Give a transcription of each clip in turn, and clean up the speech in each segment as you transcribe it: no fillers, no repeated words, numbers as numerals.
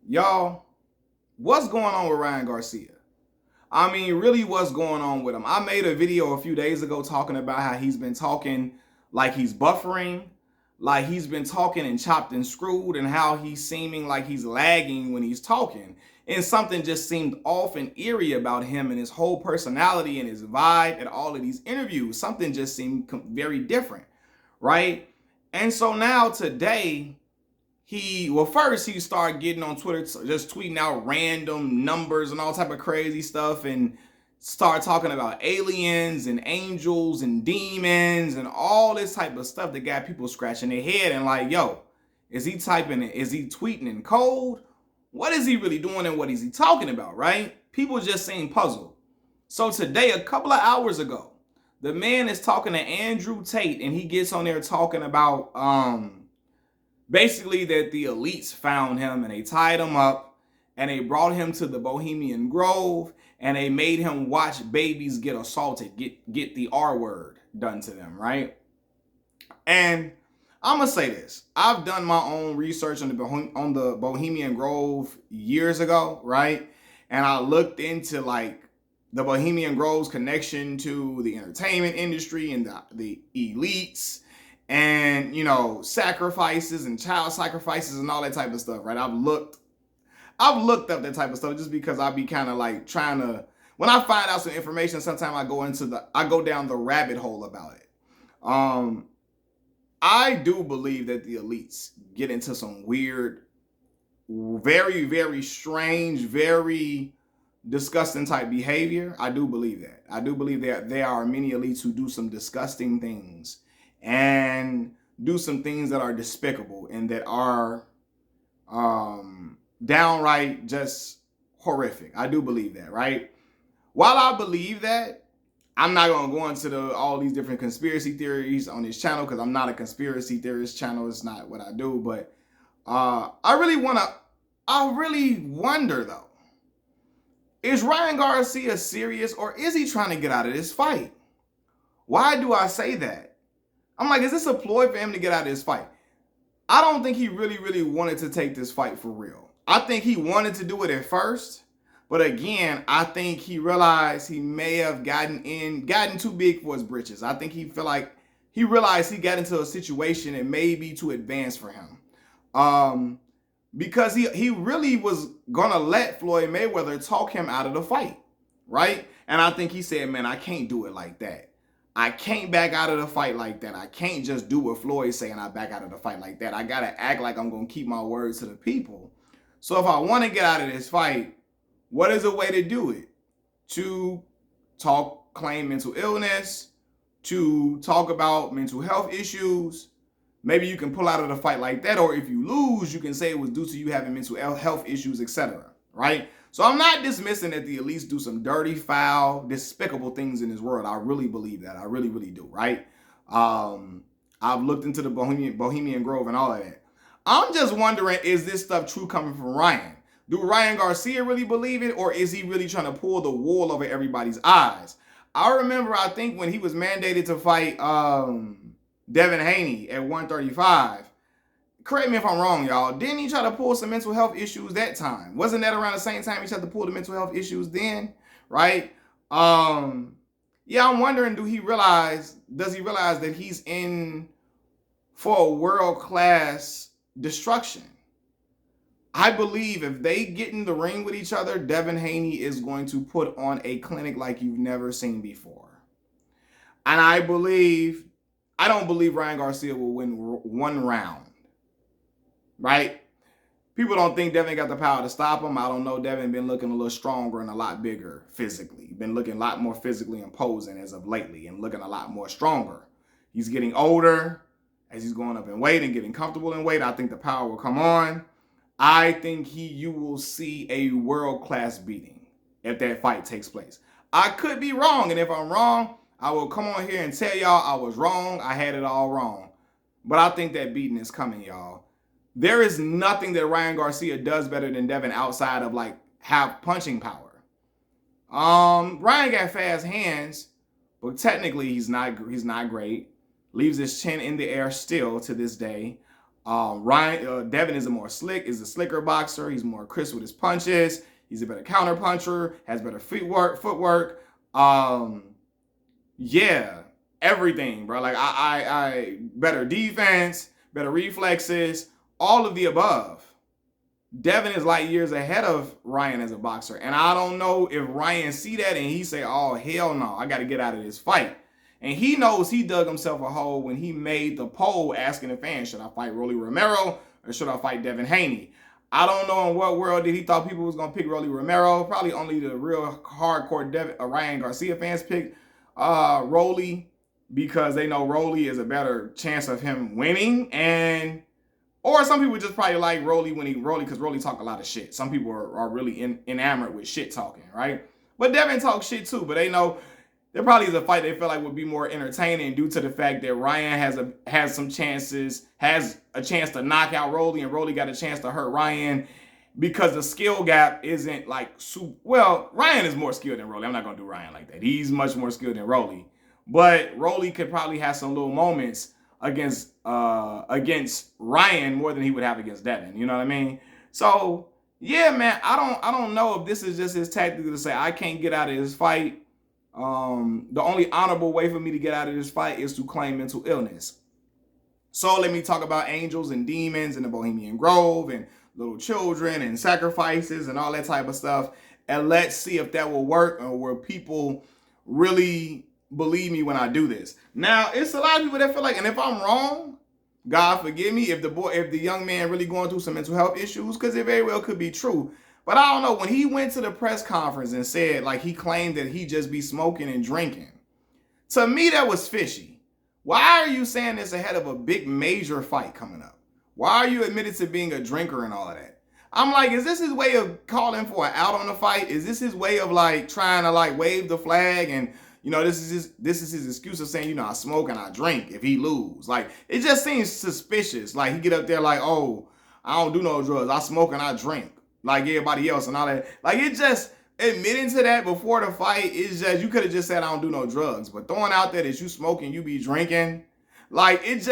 Y'all, what's going on with Ryan Garcia? I mean, really, what's going on with him? I made a video a few days ago talking about how he's been talking like he's buffering, like he's been talking and chopped and screwed, and how he's seeming like he's lagging when he's talking. And something just seemed off and eerie about him and his whole personality and his vibe at all of these interviews. Something just seemed very different, right? And so now today, first he started getting on Twitter, just tweeting out random numbers and all type of crazy stuff, and start talking about aliens and angels and demons and all this type of stuff that got people scratching their head and like, yo, is he typing it? Is he tweeting in code? What is he really doing and what is he talking about, right? People just seem puzzled. So today, a couple of hours ago, the man is talking to Andrew Tate, and he gets on there talking about basically that the elites found him and they tied him up and they brought him to the Bohemian Grove and they made him watch babies get assaulted, get the R word done to them, right? And I'm gonna say this: I've done my own research on the Bohemian Grove years ago, right? And I looked into like the Bohemian Grove's connection to the entertainment industry and the elites, and sacrifices and child sacrifices and all that type of stuff, right? I've looked up that type of stuff just because I be kind of like trying to, when I find out some information, sometimes I go down the rabbit hole about it. I do believe that the elites get into some weird, very, very strange, very disgusting type behavior. I do believe that. I do believe that there are many elites who do some disgusting things and do some things that are despicable and that are downright just horrific. I do believe that, right? While I believe that, I'm not going to go into all these different conspiracy theories on this channel because I'm not a conspiracy theorist channel. It's not what I do. But I really wonder though, is Ryan Garcia serious or is he trying to get out of this fight? Why do I say that? I'm like, is this a ploy for him to get out of this fight? I don't think he really, really wanted to take this fight for real. I think he wanted to do it at first. But again, I think he realized he may have gotten too big for his britches. I think he realized he got into a situation that may be too advanced for him. Because he really was gonna let Floyd Mayweather talk him out of the fight, right? And I think he said, man, I can't do it like that. I can't back out of the fight like that. I can't just do what Floyd's saying, I back out of the fight like that. I gotta act like I'm gonna keep my words to the people. So if I want to get out of this fight, what is a way to do it? To claim mental illness, to talk about mental health issues. Maybe you can pull out of the fight like that, or if you lose, you can say it was due to you having mental health issues, etc. Right? So I'm not dismissing that the elites do some dirty, foul, despicable things in this world. I really believe that. I really, really do. Right? I've looked into the Bohemian Grove and all of that. I'm just wondering, is this stuff true coming from Ryan? Do Ryan Garcia really believe it, or is he really trying to pull the wool over everybody's eyes? I remember, I think when he was mandated to fight Devin Haney at 135, correct me if I'm wrong, y'all, didn't he try to pull some mental health issues that time? Wasn't that around the same time he tried to pull the mental health issues then, right? Yeah, I'm wondering, does he realize that he's in for a world-class destruction? I believe if they get in the ring with each other, Devin Haney is going to put on a clinic like you've never seen before. And I don't believe Ryan Garcia will win one round, right? People don't think Devin got the power to stop him. I don't know. Devin been looking a little stronger and a lot bigger physically. Been looking a lot more physically imposing as of lately and looking a lot more stronger. He's getting older as he's going up in weight and getting comfortable in weight. I think the power will come on. I think you will see a world-class beating if that fight takes place. I could be wrong, and if I'm wrong, I will come on here and tell y'all I was wrong. I had it all wrong. But I think that beating is coming, y'all. There is nothing that Ryan Garcia does better than Devin outside of like have punching power. Ryan got fast hands, but technically he's not great. Leaves his chin in the air still to this day. Devin is a slicker boxer. He's more crisp with his punches. He's a better counter puncher, has better footwork. Yeah, everything, bro. Like I better defense, better reflexes, all of the above. Devin is light years ahead of Ryan as a boxer. And I don't know if Ryan see that and he say, oh, hell no, I got to get out of this fight. And he knows he dug himself a hole when he made the poll asking the fans, should I fight Rolly Romero or should I fight Devin Haney? I don't know in what world did he thought people was going to pick Rolly Romero. Probably only the real hardcore Ryan Garcia fans picked Rolly because they know Rolly is a better chance of him winning. Or some people just probably like Rolly because Rolly talk a lot of shit. Some people are really enamored with shit talking, right? But Devin talks shit too, but they know there probably is a fight they feel like would be more entertaining due to the fact that Ryan has a chance to knock out Rolly, and Rolly got a chance to hurt Ryan because the skill gap isn't like well, Ryan is more skilled than Rolly. I'm not gonna do Ryan like that. He's much more skilled than Rolly. But Rolly could probably have some little moments against Ryan more than he would have against Devin. You know what I mean? So yeah, man, I don't know if this is just his tactic to say I can't get out of this fight. The only honorable way for me to get out of this fight is to claim mental illness. So let me talk about angels and demons and the Bohemian Grove and little children and sacrifices and all that type of stuff. And let's see if that will work or will people really believe me when I do this. Now, it's a lot of people that feel like, and if I'm wrong, God forgive me, if the young man really going through some mental health issues, because it very well could be true. But I don't know, when he went to the press conference and said, like, he claimed that he just be smoking and drinking, to me, that was fishy. Why are you saying this ahead of a big major fight coming up? Why are you admitted to being a drinker and all of that? I'm like, is this his way of calling for an out on the fight? Is this his way of, like, trying to, like, wave the flag and, you know, this is his excuse of saying, you know, I smoke and I drink if he lose. Like, it just seems suspicious. Like, he get up there like, oh, I don't do no drugs. I smoke and I drink like everybody else and all that. Like, it just, admitting to that before the fight is just, you could have just said, I don't do no drugs. But throwing out there that you smoking, you be drinking, like, it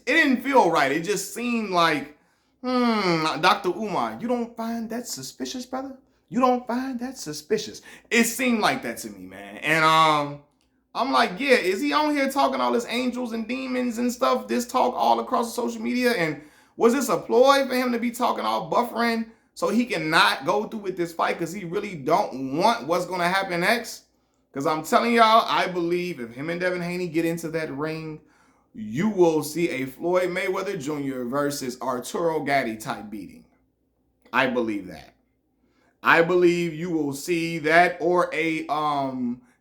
didn't feel right. It just seemed like, Dr. Umar, you don't find that suspicious, brother? You don't find that suspicious? It seemed like that to me, man. And I'm like, yeah, is he on here talking all this angels and demons and stuff, this talk all across social media? And was this a ploy for him to be talking all buffering so he can not go through with this fight because he really don't want what's going to happen next? Because I'm telling y'all, I believe if him and Devin Haney get into that ring, you will see a Floyd Mayweather Jr. versus Arturo Gatti type beating. I believe that. I believe you will see that, or a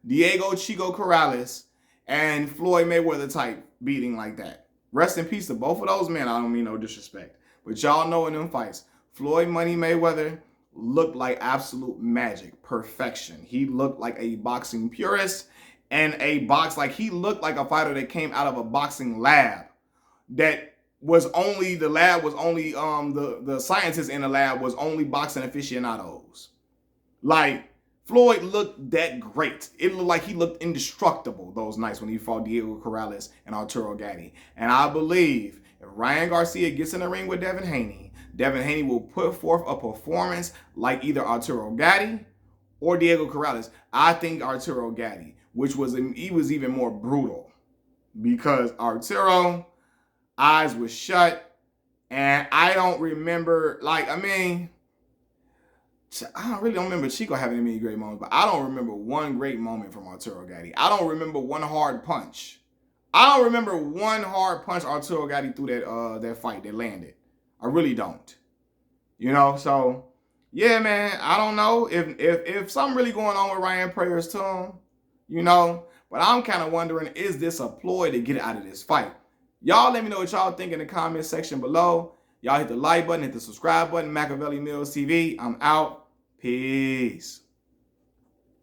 Diego Chico Corrales and Floyd Mayweather type beating like that. Rest in peace to both of those men. I don't mean no disrespect. But y'all know in them fights, Floyd Money Mayweather looked like absolute magic, perfection. He looked like a boxing purist and he looked like a fighter that came out of a boxing lab. The scientists in the lab was only boxing aficionados. Like, Floyd looked that great. It looked like he looked indestructible those nights when he fought Diego Corrales and Arturo Gatti. And I believe if Ryan Garcia gets in the ring with Devin Haney will put forth a performance like either Arturo Gatti or Diego Corrales. I think Arturo Gatti, he was even more brutal because Arturo, eyes was shut, and I don't remember, I really don't remember Chico having any great moments, but I don't remember one great moment from Arturo Gatti. I don't remember one hard punch. I don't remember one hard punch Arturo Gatti threw that fight that landed. I really don't. You know, so yeah, man, I don't know if something really going on with Ryan, prayers to him, you know, but I'm kind of wondering, is this a ploy to get out of this fight? Y'all let me know what y'all think in the comment section below. Y'all hit the like button, hit the subscribe button. Machiavelli Mills TV. I'm out. Peace.